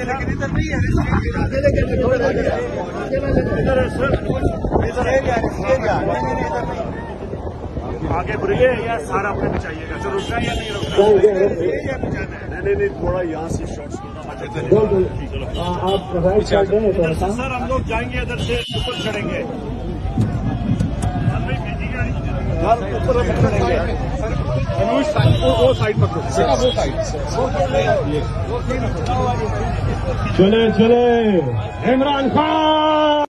लेकिन इधर नहीं है, आगे बढ़िए या सारा अपने बचाइएगा। चलो रुकना या नहीं रुकना? नहीं, थोड़ा यहाँ से शॉर्ट्स सर, हम लोग जाएंगे इधर से, ऊपर चढ़ेंगे, ऊपर चढ़ेंगे। वो साइड पकड़ो, वो साइड। चले इमरान खान।